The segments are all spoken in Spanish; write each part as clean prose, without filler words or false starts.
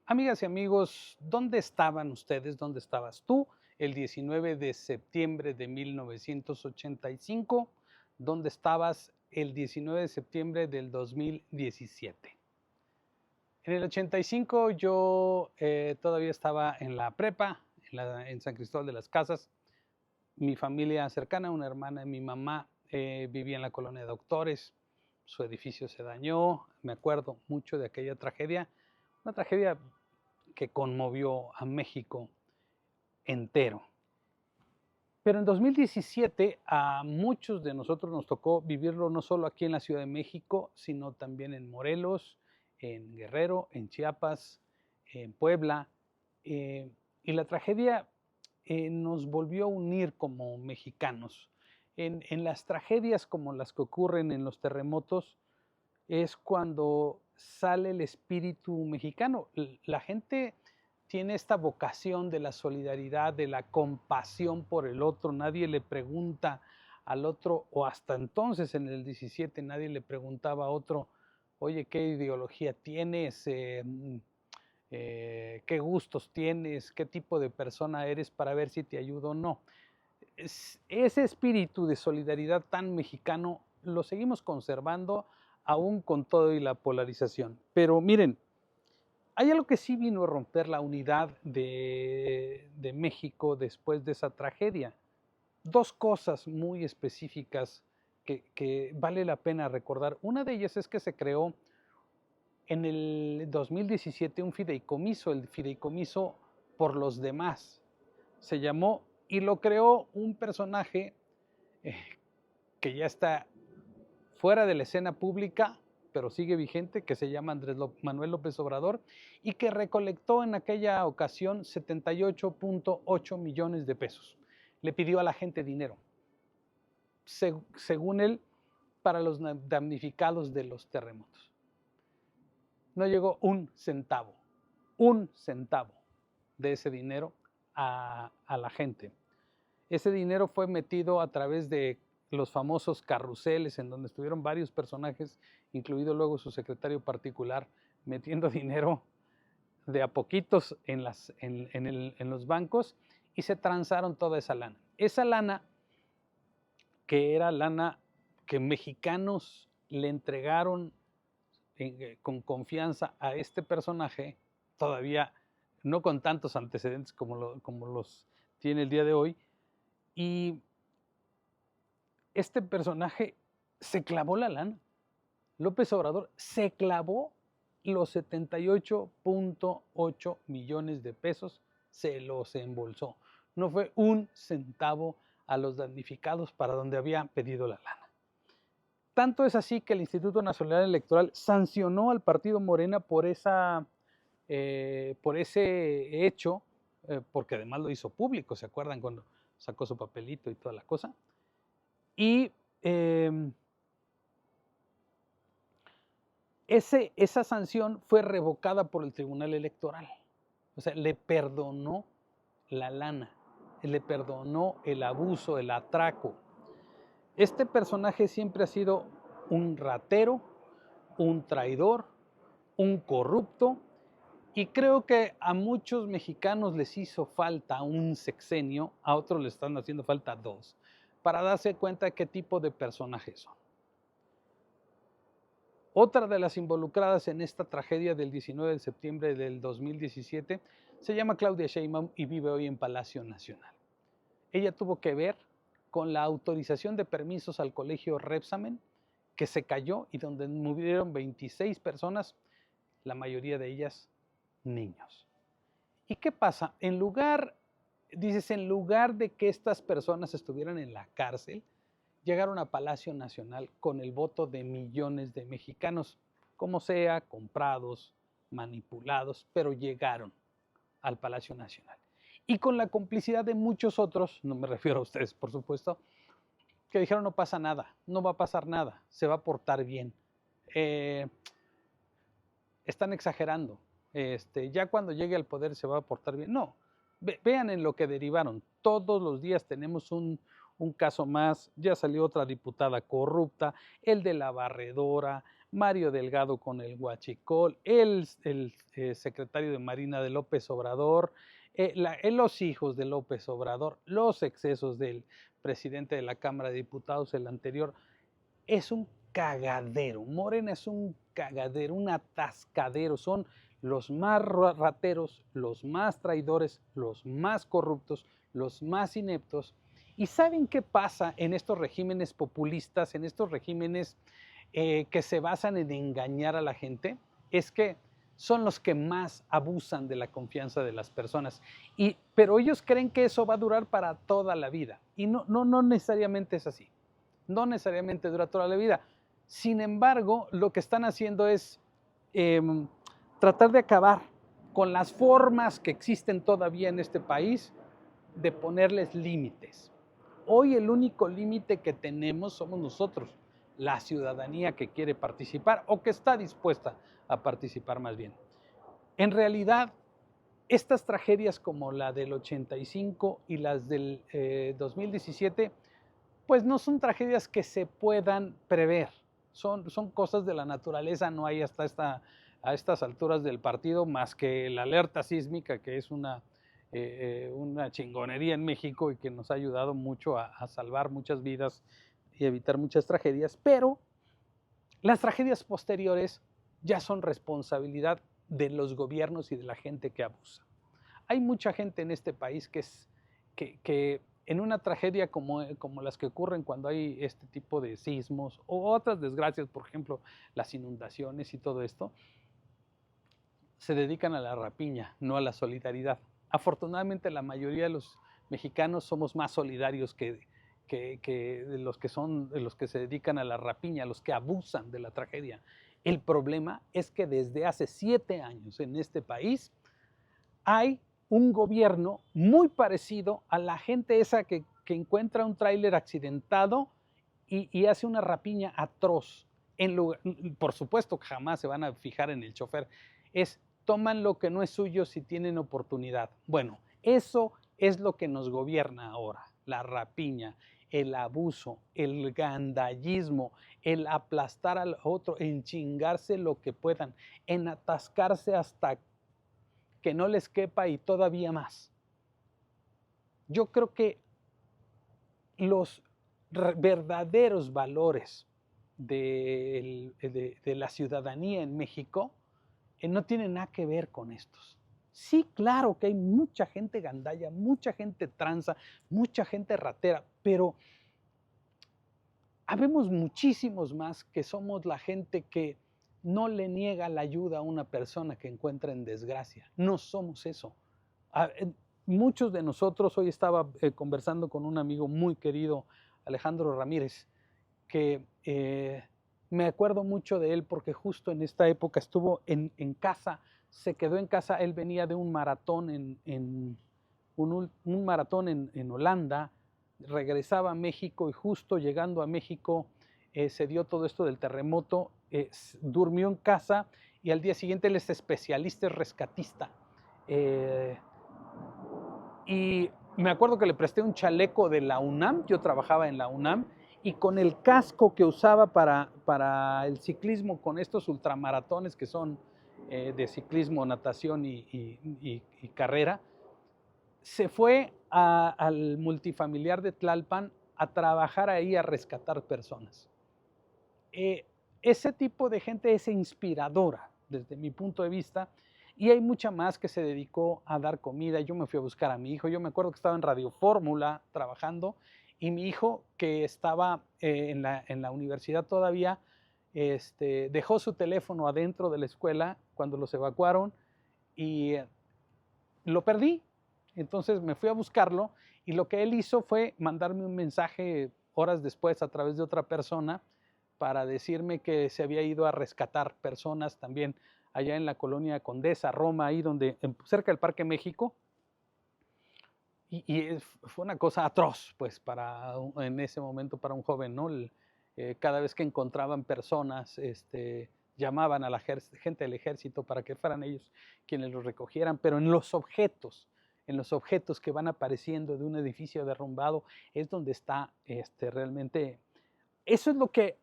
Amigas y amigos, ¿dónde estaban ustedes? ¿Dónde estabas tú el 19 de septiembre de 1985? ¿Dónde estabas el 19 de septiembre del 2017? En el 85 yo todavía estaba en la prepa, en San Cristóbal de las Casas. Mi familia cercana, una hermana de mi mamá, vivía en la colonia de Doctores. Su edificio se dañó. Me acuerdo mucho de aquella tragedia, una tragedia que conmovió a México entero. Pero en 2017 a muchos de nosotros nos tocó vivirlo no solo aquí en la Ciudad de México, sino también en Morelos, en Guerrero, en Chiapas, en Puebla. Y la tragedia nos volvió a unir como mexicanos. En las tragedias como las que ocurren en los terremotos es cuando sale el espíritu mexicano. La gente tiene esta vocación de la solidaridad, de la compasión por el otro. Nadie le pregunta al otro, o hasta entonces en el 17 nadie le preguntaba a otro, oye, ¿qué ideología tienes? ¿Qué gustos tienes? ¿Qué tipo de persona eres para ver si te ayudo o no? Ese espíritu de solidaridad tan mexicano lo seguimos conservando aún con todo y la polarización. Pero miren, hay algo que sí vino a romper la unidad de México después de esa tragedia. Dos cosas muy específicas que vale la pena recordar. Una de ellas es que se creó en el 2017 un fideicomiso, el fideicomiso por los demás. Se llamó y lo creó un personaje eh, que ya está fuera de la escena pública, pero sigue vigente, que se llama Manuel López Obrador, y que recolectó en aquella ocasión 78.8 millones de pesos. Le pidió a la gente dinero, según él, para los damnificados de los terremotos. No llegó un centavo de ese dinero a la gente. Ese dinero fue metido a través de los famosos carruseles en donde estuvieron varios personajes, incluido luego su secretario particular, metiendo dinero de a poquitos en los bancos, y se transaron toda esa lana. Esa lana, que era lana que mexicanos le entregaron con confianza a este personaje, todavía no con tantos antecedentes como los tiene el día de hoy, y este personaje se clavó la lana. López Obrador se clavó los 78.8 millones de pesos, se los embolsó. No fue un centavo a los damnificados para donde habían pedido la lana. Tanto es así que el Instituto Nacional Electoral sancionó al partido Morena por ese hecho, porque además lo hizo público, ¿se acuerdan cuando sacó su papelito y toda la cosa? Y esa sanción fue revocada por el Tribunal Electoral. O sea, le perdonó la lana, le perdonó el abuso, el atraco. Este personaje siempre ha sido un ratero, un traidor, un corrupto, y creo que a muchos mexicanos les hizo falta un sexenio, a otros les están haciendo falta dos, para darse cuenta de qué tipo de personajes son. Otra de las involucradas en esta tragedia del 19 de septiembre del 2017 se llama Claudia Sheinbaum y vive hoy en Palacio Nacional. Ella tuvo que ver con la autorización de permisos al colegio Repsamen, que se cayó y donde murieron 26 personas, la mayoría de ellas niños. ¿Y qué pasa? En lugar de que estas personas estuvieran en la cárcel, llegaron a Palacio Nacional con el voto de millones de mexicanos, como sea, comprados, manipulados, pero llegaron al Palacio Nacional. Y con la complicidad de muchos otros, no me refiero a ustedes, por supuesto, que dijeron no pasa nada, no va a pasar nada, se va a portar bien. Están exagerando. Ya cuando llegue al poder se va a portar bien. No, vean en lo que derivaron. Todos los días tenemos un caso más, ya salió otra diputada corrupta, el de la barredora, Mario Delgado con el huachicol, el secretario de Marina de López Obrador, los hijos de López Obrador, los excesos del presidente de la Cámara de Diputados, el anterior. Es un cagadero. Morena es un cagadero, un atascadero. Son los más rateros, los más traidores, los más corruptos, los más ineptos. ¿Y saben qué pasa en estos regímenes populistas, en estos regímenes que se basan en engañar a la gente? Es que son los que más abusan de la confianza de las personas. Pero ellos creen que eso va a durar para toda la vida. Y no necesariamente es así. No necesariamente dura toda la vida. Sin embargo, lo que están haciendo es tratar de acabar con las formas que existen todavía en este país de ponerles límites. Hoy el único límite que tenemos somos nosotros, la ciudadanía que quiere participar o que está dispuesta a participar más bien. En realidad, estas tragedias como la del 85 y las del 2017, pues no son tragedias que se puedan prever, son cosas de la naturaleza, no hay a estas alturas del partido más que la alerta sísmica, que es una chingonería en México y que nos ha ayudado mucho a salvar muchas vidas y evitar muchas tragedias, pero las tragedias posteriores ya son responsabilidad de los gobiernos y de la gente que abusa. Hay mucha gente en este país que en una tragedia como las que ocurren cuando hay este tipo de sismos o otras desgracias, por ejemplo, las inundaciones y todo esto, se dedican a la rapiña, no a la solidaridad. Afortunadamente, la mayoría de los mexicanos somos más solidarios que de los que se dedican a la rapiña, los que abusan de la tragedia. El problema es que desde hace 7 años en este país hay un gobierno muy parecido a la gente esa que encuentra un tráiler accidentado y hace una rapiña atroz. Por supuesto que jamás se van a fijar en el chofer. Toman lo que no es suyo si tienen oportunidad. Bueno, eso es lo que nos gobierna ahora, la rapiña, el abuso, el gandallismo, el aplastar al otro, en chingarse lo que puedan, en atascarse hasta que no les quepa y todavía más. Yo creo que los verdaderos valores de la ciudadanía en México no tienen nada que ver con estos. Sí, claro que hay mucha gente gandalla, mucha gente tranza, mucha gente ratera, pero habemos muchísimos más que somos la gente que no le niega la ayuda a una persona que encuentra en desgracia. No somos eso. Muchos de nosotros, hoy estaba conversando con un amigo muy querido, Alejandro Ramírez, que me acuerdo mucho de él porque justo en esta época estuvo en casa, se quedó en casa. Él venía de un maratón un maratón en Holanda, regresaba a México y justo llegando a México se dio todo esto del terremoto, durmió en casa y al día siguiente él es especialista, es rescatista. Y me acuerdo que le presté un chaleco de la UNAM, yo trabajaba en la UNAM, y con el casco que usaba para el ciclismo, con estos ultramaratones que son de ciclismo, natación y carrera, se fue al multifamiliar de Tlalpan a trabajar ahí, a rescatar personas. Ese tipo de gente es inspiradora desde mi punto de vista, y hay mucha más que se dedicó a dar comida. Yo me fui a buscar a mi hijo, yo me acuerdo que estaba en Radio Fórmula trabajando, y mi hijo, que estaba en la universidad todavía, dejó su teléfono adentro de la escuela cuando los evacuaron y lo perdí. Entonces me fui a buscarlo y lo que él hizo fue mandarme un mensaje horas después a través de otra persona para decirme que se había ido a rescatar personas también allá en la colonia Condesa, Roma, ahí cerca del Parque México. Y fue una cosa atroz, pues, en ese momento para un joven, ¿no? Cada vez que encontraban personas, llamaban a la gente del ejército para que fueran ellos quienes los recogieran, pero en los objetos que van apareciendo de un edificio derrumbado, es donde está realmente. Eso es lo que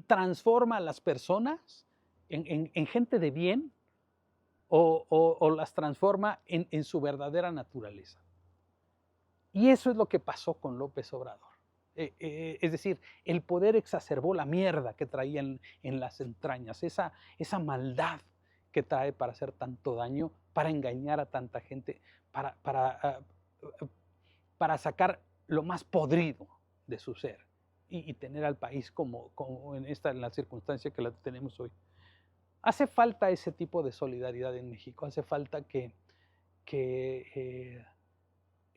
transforma a las personas en gente de bien o las transforma en su verdadera naturaleza. Y eso es lo que pasó con López Obrador. Es decir, el poder exacerbó la mierda que traía en las entrañas, esa maldad que trae para hacer tanto daño, para engañar a tanta gente, para sacar lo más podrido de su ser y tener al país como en la circunstancia que la tenemos hoy. Hace falta ese tipo de solidaridad en México, hace falta que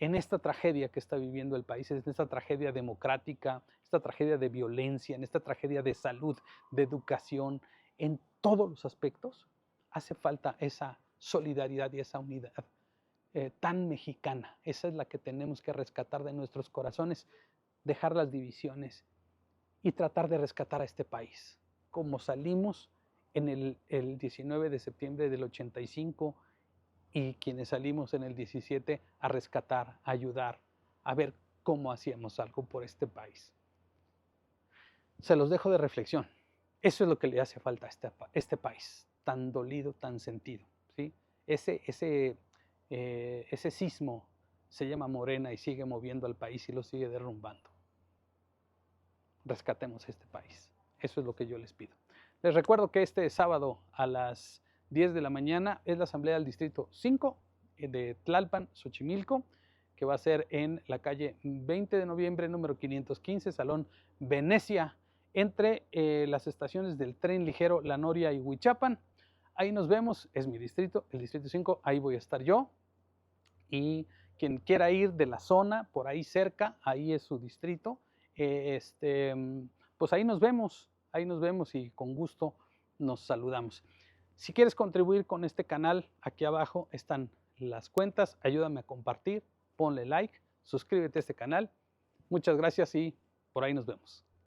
en esta tragedia que está viviendo el país, en esta tragedia democrática, esta tragedia de violencia, en esta tragedia de salud, de educación, en todos los aspectos, hace falta esa solidaridad y esa unidad tan mexicana. Esa es la que tenemos que rescatar de nuestros corazones, dejar las divisiones y tratar de rescatar a este país. Como salimos en el 19 de septiembre del 85, y quienes salimos en el 17 a rescatar, a ayudar, a ver cómo hacíamos algo por este país. Se los dejo de reflexión. Eso es lo que le hace falta a este país, tan dolido, tan sentido, ¿sí? Ese sismo se llama Morena y sigue moviendo al país y lo sigue derrumbando. Rescatemos este país. Eso es lo que yo les pido. Les recuerdo que este sábado a las 10 de la mañana es la asamblea del distrito 5 de Tlalpan, Xochimilco, que va a ser en la calle 20 de noviembre, número 515, Salón Venecia, entre las estaciones del tren ligero La Noria y Huichapan. Ahí nos vemos, es mi distrito, el distrito 5, ahí voy a estar yo. Y quien quiera ir de la zona, por ahí cerca, ahí es su distrito, pues ahí nos vemos y con gusto nos saludamos. Si quieres contribuir con este canal, aquí abajo están las cuentas, ayúdame a compartir, ponle like, suscríbete a este canal. Muchas gracias y por ahí nos vemos.